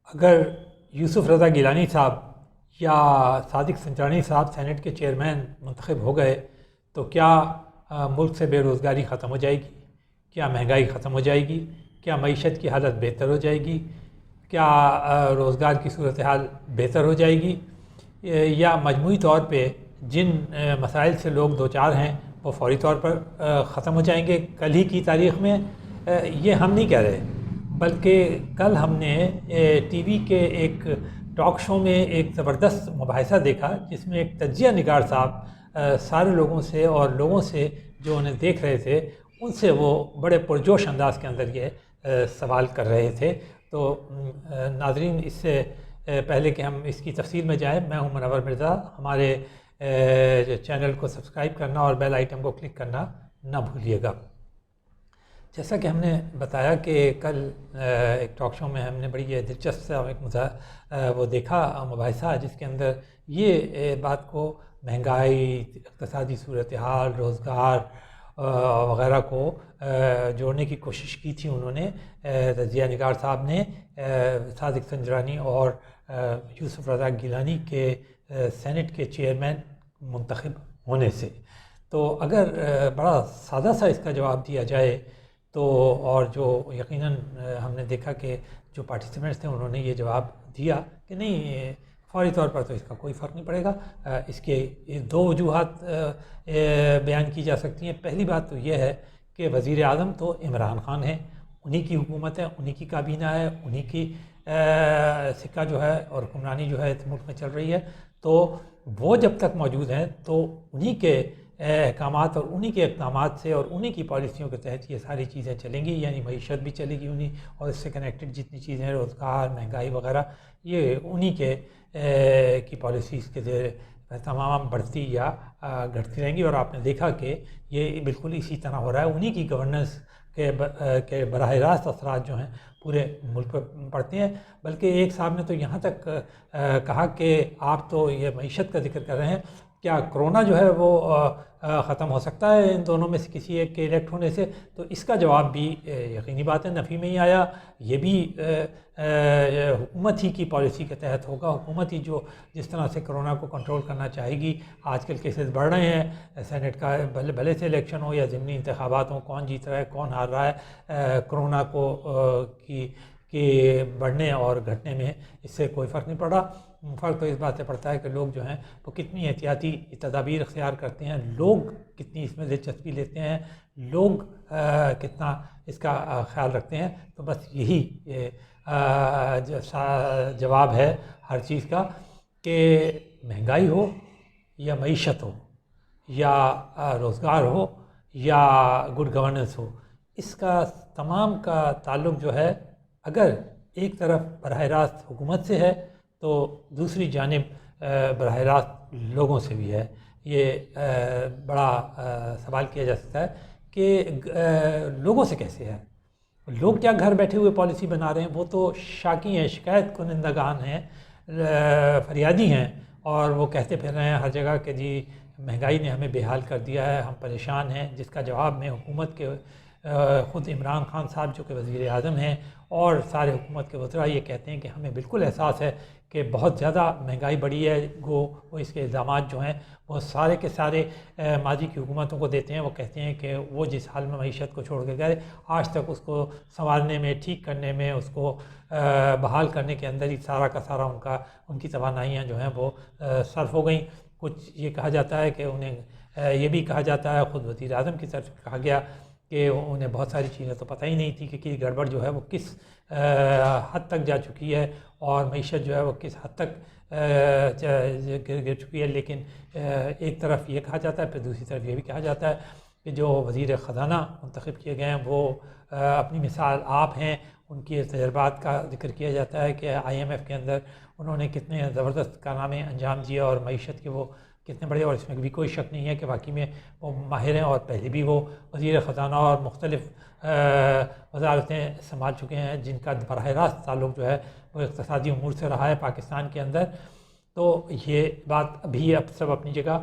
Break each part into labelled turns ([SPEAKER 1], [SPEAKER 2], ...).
[SPEAKER 1] اگر یوسف رضا گیلانی صاحب یا صادق سنجرانی صاحب سینٹ کے چیئرمین منتخب ہو گئے تو کیا ملک سے بے روزگاری ختم ہو جائے گی؟ کیا مہنگائی ختم ہو جائے گی؟ کیا معیشت کی حالت بہتر ہو جائے گی؟ کیا روزگار کی صورتحال بہتر ہو جائے گی؟ یا مجموعی طور پہ جن مسائل سے لوگ دوچار ہیں وہ فوری طور پر ختم ہو جائیں گے کل ہی کی تاریخ میں؟ یہ ہم نہیں کہہ رہے، بلکہ کل ہم نے ٹی وی کے ایک ٹاک شو میں ایک زبردست مباحثہ دیکھا جس میں ایک تجزیہ نگار صاحب سارے لوگوں سے اور لوگوں سے جو انہیں دیکھ رہے تھے ان سے وہ بڑے پرجوش انداز کے اندر یہ سوال کر رہے تھے۔ تو ناظرین، اس سے پہلے کہ ہم اس کی تفصیل میں جائیں، میں ہوں منور مرزا، ہمارے چینل کو سبسکرائب کرنا اور بیل آئٹم کو کلک کرنا نہ بھولیے گا۔ جیسا کہ ہم نے بتایا کہ کل ایک ٹاک شو میں ہم نے بڑی دلچسپ سا ایک وہ دیکھا مباحثہ جس کے اندر یہ بات کو مہنگائی، اقتصادی صورتحال، روزگار وغیرہ کو جوڑنے کی کوشش کی تھی انہوں نے، تجزیہ نگار صاحب نے، صادق سنجرانی اور یوسف رضا گیلانی کے سینٹ کے چیئرمین منتخب ہونے سے۔ تو اگر بڑا سادہ سا اس کا جواب دیا جائے تو، اور جو یقیناً ہم نے دیکھا کہ جو پارٹیسپینٹس تھے انہوں نے یہ جواب دیا کہ نہیں، فوری طور پر تو اس کا کوئی فرق نہیں پڑے گا۔ اس کے دو وجوہات بیان کی جا سکتی ہیں۔ پہلی بات تو یہ ہے کہ وزیر اعظم تو عمران خان ہیں، انہی کی حکومت ہے، انہی کی کابینہ ہے، انہی کی سکہ جو ہے اور حکمرانی جو ہے اس ملک میں چل رہی ہے، تو وہ جب تک موجود ہیں تو انہی کے احکامات اور انہی کے اقدامات سے اور انہی کی پالیسیوں کے تحت یہ ساری چیزیں چلیں گی، یعنی معیشت بھی چلے گی انہی، اور اس سے کنیکٹڈ جتنی چیزیں ہیں، روزگار، مہنگائی وغیرہ، یہ انہی کے کی پالیسیز کے زیر تمام بڑھتی یا گھٹتی رہیں گی۔ اور آپ نے دیکھا کہ یہ بالکل اسی طرح ہو رہا ہے، انہی کی گورننس کے براہ راست اثرات جو ہیں پورے ملک پر پڑتے ہیں۔ بلکہ ایک صاحب نے تو یہاں تک کہا کہ آپ تو یہ معیشت کا ذکر کر رہے ہیں، کیا کرونا جو ہے وہ ختم ہو سکتا ہے ان دونوں میں سے کسی ایک کے الیکٹ ہونے سے؟ تو اس کا جواب بھی یقینی بات ہے نفی میں ہی آیا۔ یہ بھی حکومت ہی کی پالیسی کے تحت ہوگا، حکومت ہی جو جس طرح سے کرونا کو کنٹرول کرنا چاہے گی۔ آج کل کیسز بڑھ رہے ہیں، سینٹ کا بھلے سے الیکشن ہو یا ضمنی انتخابات ہوں، کون جیت رہا ہے کون ہار رہا ہے، کرونا کو کی بڑھنے اور گھٹنے میں اس سے کوئی فرق نہیں پڑ رہا۔ فرق تو اس بات سے پڑتا ہے کہ لوگ جو ہیں وہ کتنی احتیاطی تدابیر اختیار کرتے ہیں، لوگ کتنی اس میں دلچسپی لیتے ہیں، لوگ کتنا اس کا خیال رکھتے ہیں۔ تو بس یہی جواب ہے ہر چیز کا کہ مہنگائی ہو یا معیشت ہو یا روزگار ہو یا گڈ گورننس ہو، اس کا تمام کا تعلق جو ہے اگر ایک طرف براہ راست حکومت سے ہے تو دوسری جانب براہ راست لوگوں سے بھی ہے۔ یہ بڑا سوال کیا جا سکتا ہے کہ لوگوں سے کیسے ہے؟ لوگ کیا گھر بیٹھے ہوئے پالیسی بنا رہے ہیں؟ وہ تو شاکی ہیں، شکایت کنندگان ہیں، فریادی ہیں، اور وہ کہتے پھر رہے ہیں ہر جگہ کہ جی مہنگائی نے ہمیں بے حال کر دیا ہے، ہم پریشان ہیں، جس کا جواب میں حکومت کے خود عمران خان صاحب جو کہ وزیر اعظم ہیں اور سارے حکومت کے وزراء یہ کہتے ہیں کہ ہمیں بالکل احساس ہے کہ بہت زیادہ مہنگائی بڑھی ہے، وہ اس کے الزامات جو ہیں وہ سارے کے سارے ماضی کی حکومتوں کو دیتے ہیں۔ وہ کہتے ہیں کہ وہ جس حال میں معیشت کو چھوڑ کے گئے، آج تک اس کو سنوارنے میں، ٹھیک کرنے میں، اس کو بحال کرنے کے اندر ہی سارا کا سارا ان کی توانائیاں جو ہیں وہ صرف ہو گئیں۔ کچھ یہ کہا جاتا ہے کہ انہیں یہ بھی کہا جاتا ہے، خود وزیر اعظم کی طرف کہا گیا کہ انہیں بہت ساری چیزیں تو پتہ ہی نہیں تھی کہ گڑبڑ جو ہے وہ کس حد تک جا چکی ہے اور معیشت جو ہے وہ کس حد تک گر چکی ہے۔ لیکن ایک طرف یہ کہا جاتا ہے، پھر دوسری طرف یہ بھی کہا جاتا ہے کہ جو وزیر خزانہ منتخب کیے گئے ہیں وہ اپنی مثال آپ ہیں، ان کی تجربات کا ذکر کیا جاتا ہے کہ IMF کے اندر انہوں نے کتنے زبردست کارنامے انجام دیے اور معیشت کے وہ کتنے بڑے، اور اس میں بھی کوئی شک نہیں ہے کہ واقعی میں وہ ماہر ہیں، اور پہلے بھی وہ وزیر خزانہ اور مختلف وزارتیں سنبھال چکے ہیں جن کا براہ راست تعلق جو ہے وہ اقتصادی امور سے رہا ہے پاکستان کے اندر۔ تو یہ بات بھی اب سب اپنی جگہ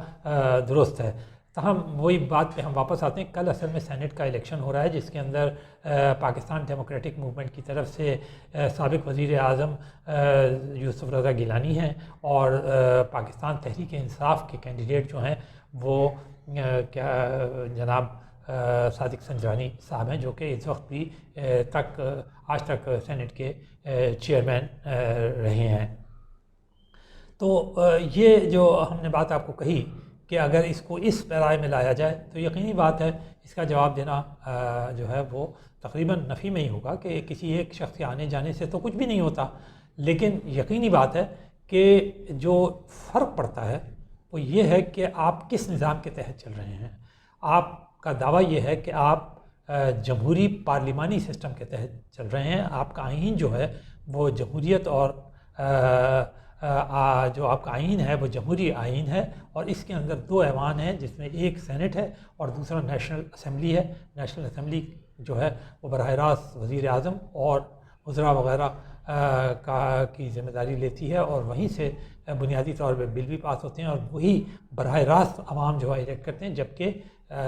[SPEAKER 1] درست ہے۔ تاہم وہی بات پہ ہم واپس آتے ہیں. کل اصل میں سینٹ کا الیکشن ہو رہا ہے جس کے اندر پاکستان ڈیموکریٹک موومنٹ کی طرف سے سابق وزیر اعظم یوسف رضا گیلانی ہیں اور پاکستان تحریک انصاف کے کینڈیڈیٹ جو ہیں وہ کیا جناب صادق سنجرانی صاحب ہیں، جو کہ اس وقت بھی آج تک سینٹ کے چیئرمین رہے ہیں. تو یہ جو ہم نے بات آپ کو کہی کہ اگر اس کو اس پیرائے میں لایا جائے تو یقینی بات ہے اس کا جواب دینا جو ہے وہ تقریباً نفی میں ہی ہوگا کہ کسی ایک شخص کے آنے جانے سے تو کچھ بھی نہیں ہوتا. لیکن یقینی بات ہے کہ جو فرق پڑتا ہے وہ یہ ہے کہ آپ کس نظام کے تحت چل رہے ہیں. آپ کا دعویٰ یہ ہے کہ آپ جمہوری پارلیمانی سسٹم کے تحت چل رہے ہیں. آپ کا آئین جو ہے وہ جمہوریت اور جو آپ کا آئین ہے وہ جمہوری آئین ہے اور اس کے اندر دو ایوان ہیں جس میں ایک سینٹ ہے اور دوسرا نیشنل اسمبلی ہے. نیشنل اسمبلی جو ہے وہ براہ راست وزیر اعظم اور وزراء وغیرہ کی ذمہ داری لیتی ہے اور وہیں سے بنیادی طور پہ بل بھی پاس ہوتے ہیں اور وہی براہ راست عوام جو ہے الیکٹ کرتے ہیں. جبکہ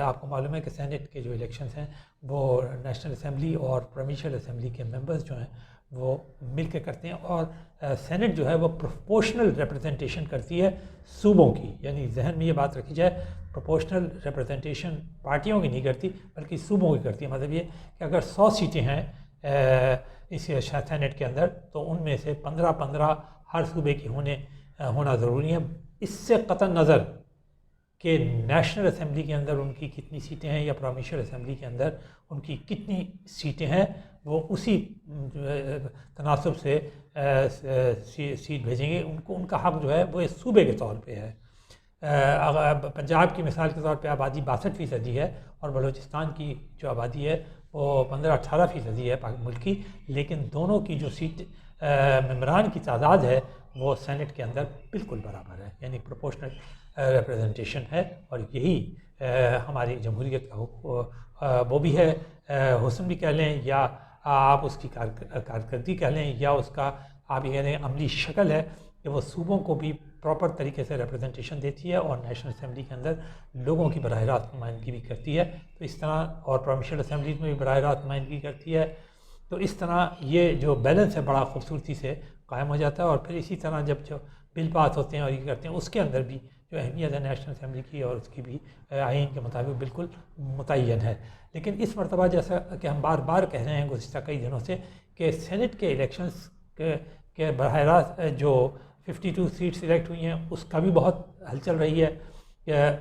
[SPEAKER 1] آپ کو معلوم ہے کہ سینٹ کے جو الیکشنز ہیں وہ نیشنل اسمبلی اور پروونشل اسمبلی کے ممبرز جو ہیں وہ مل کے کرتے ہیں اور سینٹ جو ہے وہ پروپورشنل ریپرزنٹیشن کرتی ہے صوبوں کی. یعنی ذہن میں یہ بات رکھی جائے پروپورشنل ریپرزنٹیشن پارٹیوں کی نہیں کرتی بلکہ صوبوں کی کرتی ہے. مطلب یہ کہ اگر 100 سیٹیں ہیں اس سینٹ کے اندر تو ان میں سے 15 ہر صوبے کی ہونا ضروری ہے. اس سے قطع نظر کہ نیشنل اسمبلی کے اندر ان کی کتنی سیٹیں ہیں یا پروونشل اسمبلی کے اندر ان کی کتنی سیٹیں ہیں وہ اسی تناسب سے سیٹ بھیجیں گے. ان کا حق جو ہے وہ اس صوبے کے طور پہ ہے. پنجاب کی مثال کے طور پہ آبادی 62% ہے اور بلوچستان کی جو آبادی ہے وہ 15-18% ہے ملک کی. لیکن دونوں کی جو سیٹ ممبران کی تعداد ہے وہ سینٹ کے اندر بالکل برابر ہے. یعنی پروپورشنل ریپرزنٹیشن ہے اور یہی ہماری جمہوریت کا وہ بھی ہے حسن بھی کہہ لیں یا آپ اس کی کارکردگی کہہ لیں یا اس کا آپ یہ کہہ لیں عملی شکل ہے کہ وہ صوبوں کو بھی پراپر طریقے سے ریپرزنٹیشن دیتی ہے اور نیشنل اسمبلی کے اندر لوگوں کی براہ راست نمائندگی بھی کرتی ہے. تو اس طرح اور پروونشل اسمبلیز میں بھی براہ راست نمائندگی کرتی ہے. تو اس طرح یہ جو بیلنس ہے بڑا خوبصورتی سے قائم ہو جاتا ہے اور پھر اسی طرح جب جو بل پاس ہوتے ہیں اور یہ کرتے ہیں اس کے اندر بھی جو اہمیت ہے نیشنل اسمبلی کی اور اس کی بھی آئین کے مطابق بالکل متعین ہے. لیکن اس مرتبہ جیسا کہ ہم بار بار کہہ رہے ہیں گزشتہ کئی دنوں سے کہ سینٹ کے الیکشنز کے براہ راست جو 52 سیٹس الیکٹ ہوئی ہیں اس کا بھی بہت ہلچل رہی ہے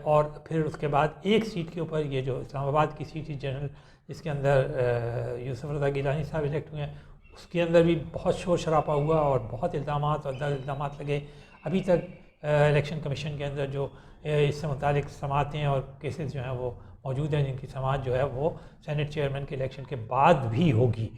[SPEAKER 1] اور پھر اس کے بعد ایک سیٹ کے اوپر یہ جو اسلام آباد کی سیٹ جنرل جس کے اندر یوسف رضا گیلانی صاحب الیکٹ ہوئے ہیں اس کے اندر بھی بہت شور شرابہ ہوا اور بہت الزامات اور الزامات لگے. ابھی تک الیکشن کمیشن کے اندر جو اس سے متعلق سماعتیں اور کیسز جو ہیں وہ موجود ہیں جن کی سماعت جو ہے وہ سینٹ چیئرمین کے الیکشن کے بعد بھی ہوگی.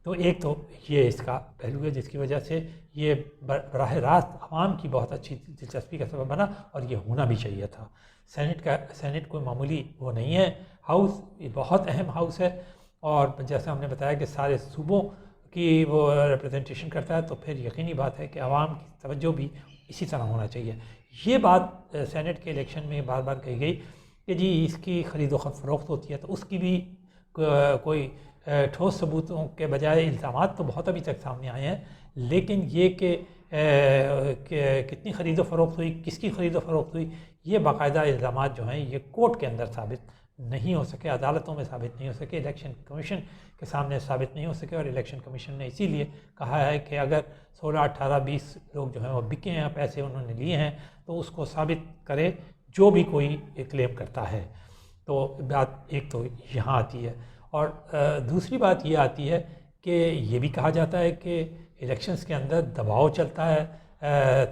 [SPEAKER 1] تو ایک تو یہ اس کا پہلو ہے جس کی وجہ سے یہ براہ راست عوام کی بہت اچھی دلچسپی کا سبب بنا اور یہ ہونا بھی چاہیے تھا. سینٹ کوئی معمولی وہ نہیں ہے ہاؤس، یہ بہت اہم ہاؤس ہے اور جیسے ہم نے بتایا کہ سارے صوبوں کی وہ ریپرزنٹیشن کرتا ہے تو پھر یقینی بات ہے کہ عوام کی توجہ بھی اسی طرح ہونا چاہیے. یہ بات سینٹ کے الیکشن میں بار بار کہی گئی کہ جی اس کی خرید و فروخت ہوتی ہے تو اس کی بھی کوئی ٹھوس ثبوتوں کے بجائے الزامات تو بہت ابھی تک سامنے آئے ہیں. لیکن یہ کہ کتنی خرید و فروخت ہوئی، کس کی خرید و فروخت ہوئی، یہ باقاعدہ الزامات جو ہیں یہ کورٹ کے اندر ثابت نہیں ہو سکے، عدالتوں میں ثابت نہیں ہو سکے، الیکشن کمیشن کے سامنے ثابت نہیں ہو سکے. اور الیکشن کمیشن نے اسی لیے کہا ہے کہ اگر 16, 18, 20 لوگ جو ہیں وہ بکے ہیں، پیسے انہوں نے لیے ہیں تو اس کو ثابت کرے جو بھی کوئی کلیم کرتا ہے. تو بات ایک تو یہاں آتی ہے اور دوسری بات یہ آتی ہے کہ یہ بھی کہا جاتا ہے کہ الیکشنز کے اندر دباؤ چلتا ہے،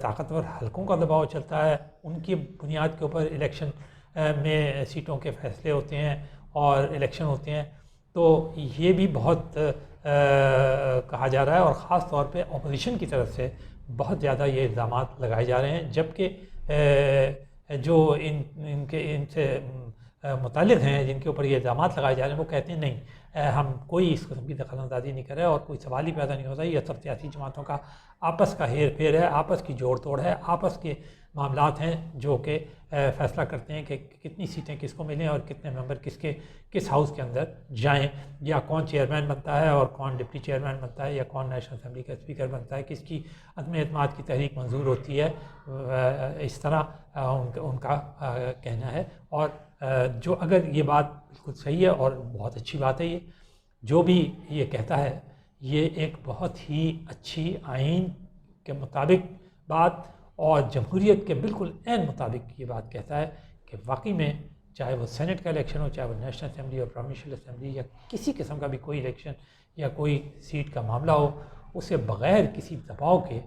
[SPEAKER 1] طاقتور حلقوں کا دباؤ چلتا ہے، ان کی بنیاد کے اوپر الیکشن میں سیٹوں کے فیصلے ہوتے ہیں اور الیکشن ہوتے ہیں. تو یہ بھی بہت کہا جا رہا ہے اور خاص طور پہ اپوزیشن کی طرف سے بہت زیادہ یہ الزامات لگائے جا رہے ہیں. جبکہ جو ان سے متعلق ہیں جن کے اوپر یہ الزامات لگائے جا رہے ہیں وہ کہتے ہیں نہیں ہم کوئی اس قسم کی دخل اندازی نہیں کر رہے اور کوئی سوال ہی پیدا نہیں ہوتا. یہ سب سیاسی جماعتوں کا آپس کا ہیر پھیر ہے، آپس کی جوڑ توڑ ہے، آپس کے معاملات ہیں جو کہ فیصلہ کرتے ہیں کہ کتنی سیٹیں کس کو ملیں اور کتنے ممبر کس ہاؤس کے اندر جائیں، یا کون چیئرمین بنتا ہے اور کون ڈپٹی چیئرمین بنتا ہے، یا کون نیشنل اسمبلی کا اسپیکر بنتا ہے، کس کی عدم اعتماد کی تحریک منظور ہوتی ہے. اس طرح ان کا کہنا ہے. اور جو اگر یہ بات بالکل صحیح ہے اور بہت اچھی بات ہے، یہ جو بھی یہ کہتا ہے یہ ایک بہت ہی اچھی آئین کے مطابق بات اور جمہوریت کے بالکل عین مطابق یہ بات کہتا ہے کہ واقعی میں چاہے وہ سینٹ کا الیکشن ہو، چاہے وہ نیشنل اسمبلی اور پروونشل اسمبلی یا کسی قسم کا بھی کوئی الیکشن یا کوئی سیٹ کا معاملہ ہو، اسے بغیر کسی دباؤ کے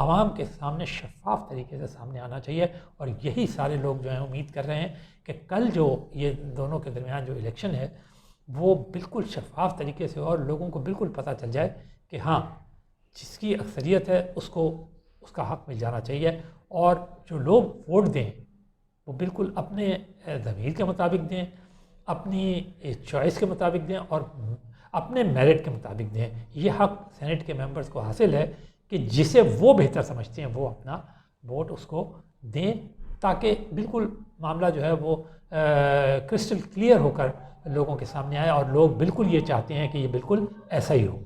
[SPEAKER 1] عوام کے سامنے شفاف طریقے سے سامنے آنا چاہیے. اور یہی سارے لوگ جو ہیں امید کر رہے ہیں کہ کل جو یہ دونوں کے درمیان جو الیکشن ہے وہ بالکل شفاف طریقے سے اور لوگوں کو بالکل پتہ چل جائے کہ ہاں جس کی اکثریت ہے اس کو اس کا حق مل جانا چاہیے. اور جو لوگ ووٹ دیں وہ بالکل اپنے ضمیر کے مطابق دیں، اپنی چوائس کے مطابق دیں اور اپنے میرٹ کے مطابق دیں. یہ حق سینٹ کے ممبرز کو حاصل ہے کہ جسے وہ بہتر سمجھتے ہیں وہ اپنا ووٹ اس کو دیں، تاکہ بالکل معاملہ جو ہے وہ کرسٹل کلیئر ہو کر لوگوں کے سامنے آئے. اور لوگ بالکل یہ چاہتے ہیں کہ یہ بالکل ایسا ہی ہو.